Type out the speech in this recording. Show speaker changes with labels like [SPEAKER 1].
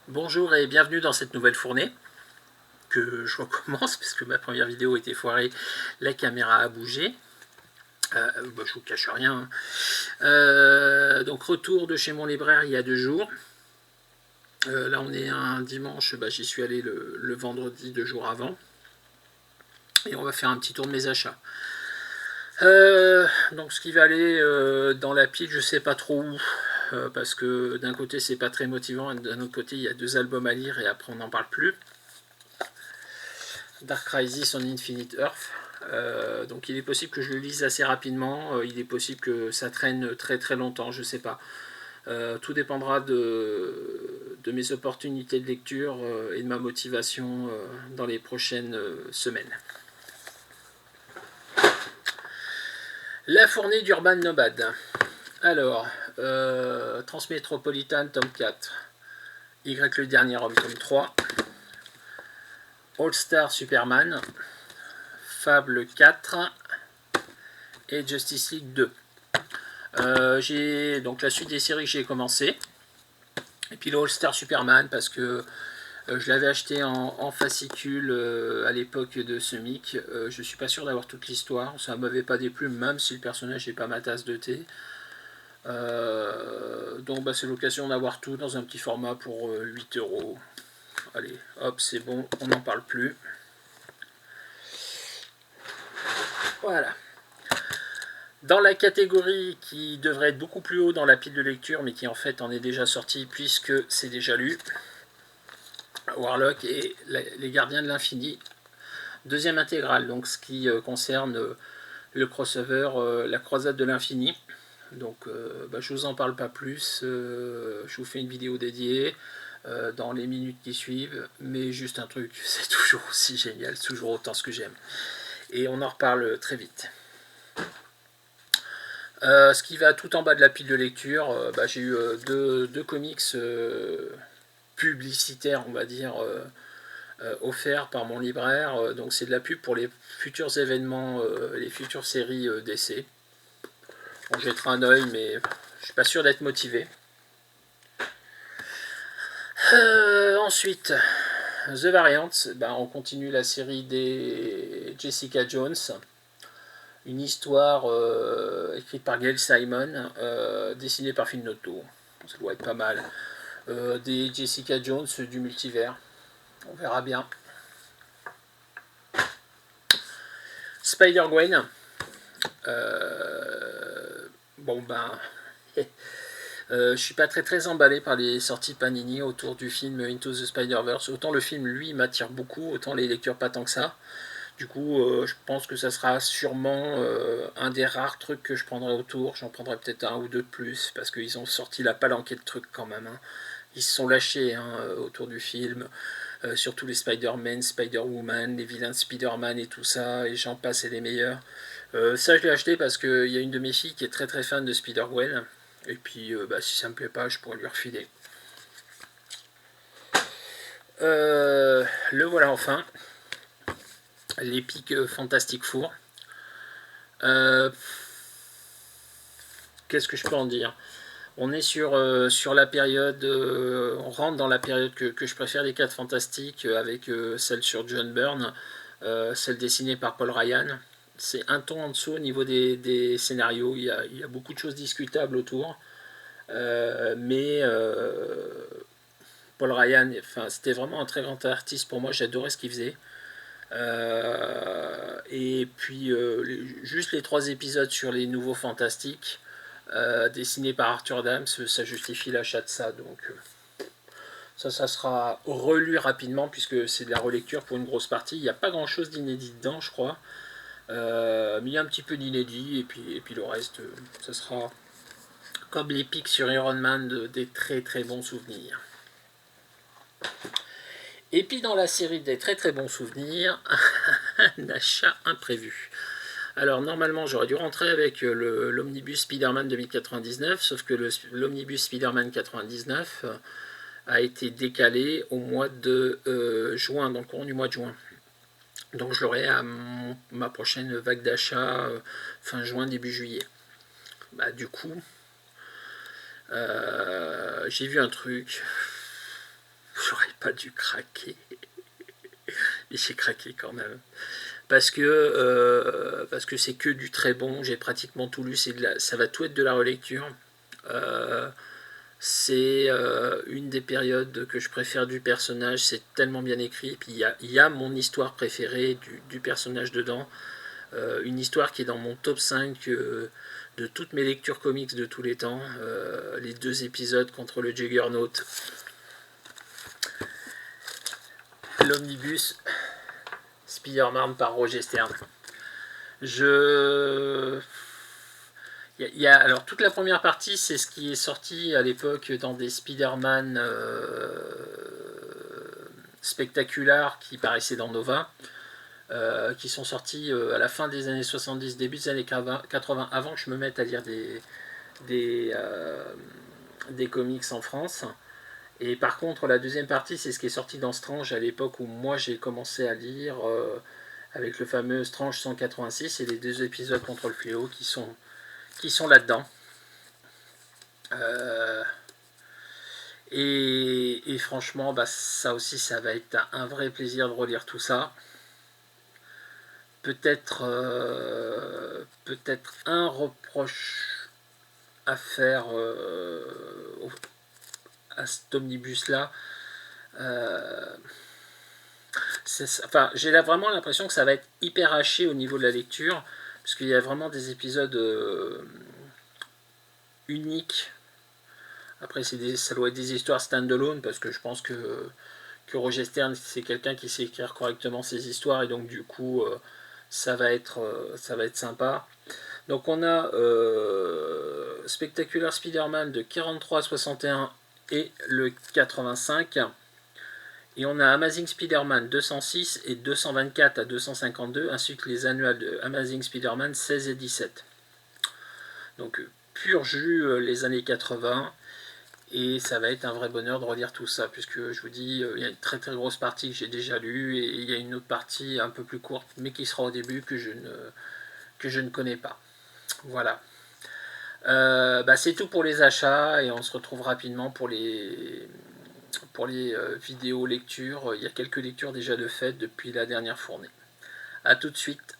[SPEAKER 1] Bonjour et bienvenue dans cette nouvelle fournée que je recommence parce que ma première vidéo était foirée, la caméra a bougé. Je vous cache rien. Donc retour de chez mon libraire il y a 2 jours. Là on est un dimanche, j'y suis allé le vendredi 2 jours avant. Et on va faire un petit tour de mes achats. Donc ce qui va aller dans la pile, je sais pas trop où. Parce que d'un côté c'est pas très motivant et d'un autre côté il y a 2 albums à lire et après on n'en parle plus. Dark Crisis on Infinite Earth. Donc il est possible que je le lise assez rapidement, il est possible que ça traîne très très longtemps, je sais pas. Tout dépendra de mes opportunités de lecture et de ma motivation dans les prochaines semaines. La fournée d'Urban Nomad. Alors, Transmétropolitan, tome 4. Y le dernier homme, tome 3. All Star Superman, Fable 4 et Justice League 2. J'ai donc la suite des séries que j'ai commencé. Et puis le All Star Superman parce que je l'avais acheté en fascicule à l'époque de Semic. Je suis pas sûr d'avoir toute l'histoire. Ça m'avait pas déplu, même si le personnage n'est pas ma tasse de thé. Donc c'est l'occasion d'avoir tout dans un petit format pour 8 €. Allez, hop, c'est bon, on n'en parle plus. Voilà. Dans la catégorie qui devrait être beaucoup plus haut dans la pile de lecture, mais qui en fait en est déjà sortie puisque c'est déjà lu, Warlock et les Gardiens de l'Infini, deuxième intégrale, donc ce qui concerne le crossover, la Croisade de l'Infini. Donc je vous en parle pas plus, je vous fais une vidéo dédiée dans les minutes qui suivent, mais juste un truc, c'est toujours aussi génial, c'est toujours autant ce que j'aime. Et on en reparle très vite. Ce qui va tout en bas de la pile de lecture, j'ai eu deux comics publicitaires, on va dire, offerts par mon libraire. Donc c'est de la pub pour les futurs événements, les futures séries d'essais. On jettera un oeil, mais je suis pas sûr d'être motivé. Ensuite, The Variants, on continue la série des Jessica Jones. Une histoire écrite par Gail Simon, dessinée par Phil Noto. Ça doit être pas mal. Des Jessica Jones du multivers. On verra bien. Spider-Gwen. Je suis pas très emballé par les sorties Panini autour du film Into the Spider-Verse. Autant le film, lui, m'attire beaucoup, autant les lectures pas tant que ça. Du coup, je pense que ça sera sûrement un des rares trucs que je prendrai autour. J'en prendrai peut-être un ou deux de plus, parce qu'ils ont sorti la palanquée de trucs quand même. Hein. Ils se sont lâchés autour du film. Surtout les Spider-Man, Spider-Woman, les vilains de Spider-Man et tout ça, et j'en passe et les meilleurs. Ça, je l'ai acheté parce qu'il y a une de mes filles qui est très fan de Spider-Gwen. Et puis, si ça me plaît pas, je pourrais lui refiler. Le voilà enfin. L'épique Fantastic Four. Qu'est-ce que je peux en dire? On est sur la période, on rentre dans la période que je préfère des 4 fantastiques, avec celle sur John Byrne, celle dessinée par Paul Ryan. C'est un ton en dessous au niveau des scénarios, il y a beaucoup de choses discutables autour, mais Paul Ryan, c'était vraiment un très grand artiste pour moi, j'adorais ce qu'il faisait. Et puis juste les 3 épisodes sur les nouveaux fantastiques, dessiné par Arthur Adams, ça justifie l'achat de ça. Donc ça sera relu rapidement puisque c'est de la relecture pour une grosse partie. Il n'y a pas grand chose d'inédit dedans, je crois. Mais il y a un petit peu d'inédit et puis le reste, ça sera comme les pics sur Iron Man, des très bons souvenirs. Et puis dans la série des très bons souvenirs, un achat imprévu. Alors normalement j'aurais dû rentrer avec l'Omnibus Spider-Man 2099, sauf que l'Omnibus Spider-Man 99 a été décalé au mois de juin, donc au cours du mois de juin. Donc je l'aurai à ma prochaine vague d'achat fin juin, début juillet. Du coup, j'ai vu un truc. j'aurais pas dû craquer. Et j'ai craqué quand même. Parce que c'est que du très bon, j'ai pratiquement tout lu, ça va tout être de la relecture. C'est une des périodes que je préfère du personnage, c'est tellement bien écrit, et puis il y a mon histoire préférée du personnage dedans, une histoire qui est dans mon top 5 de toutes mes lectures comics de tous les temps, les 2 épisodes contre le Juggernaut, l'omnibus Spider-Man par Roger Stern. Alors toute la première partie, c'est ce qui est sorti à l'époque dans des Spider-Man spectaculaires qui paraissaient dans Nova, qui sont sortis à la fin des années 70, début des années 80, avant que je me mette à lire des comics en France. Et par contre, la deuxième partie, c'est ce qui est sorti dans Strange à l'époque où moi j'ai commencé à lire, avec le fameux Strange 186 et les 2 épisodes contre le fléau qui sont là-dedans. Et franchement, ça aussi, ça va être un vrai plaisir de relire tout ça. Peut-être un reproche à faire à cet omnibus-là. J'ai vraiment l'impression que ça va être hyper haché au niveau de la lecture, parce qu'il y a vraiment des épisodes uniques. Après, ça doit être des histoires stand-alone, parce que je pense que Roger Stern, c'est quelqu'un qui sait écrire correctement ses histoires, et donc du coup, ça va être sympa. Donc on a Spectacular Spider-Man de 43 à 61 et le 85. Et on a Amazing Spider-Man 206 et 224 à 252, ainsi que les annuels de Amazing Spider-Man 16 et 17. Donc pur jus les années 80. Et ça va être un vrai bonheur de relire tout ça, puisque je vous dis, il y a une très très grosse partie que j'ai déjà lue, et il y a une autre partie un peu plus courte, mais qui sera au début, que je ne connais pas. Voilà. C'est tout pour les achats, et on se retrouve rapidement pour les vidéos lectures. Il y a quelques lectures déjà de fait depuis la dernière fournée. A tout de suite.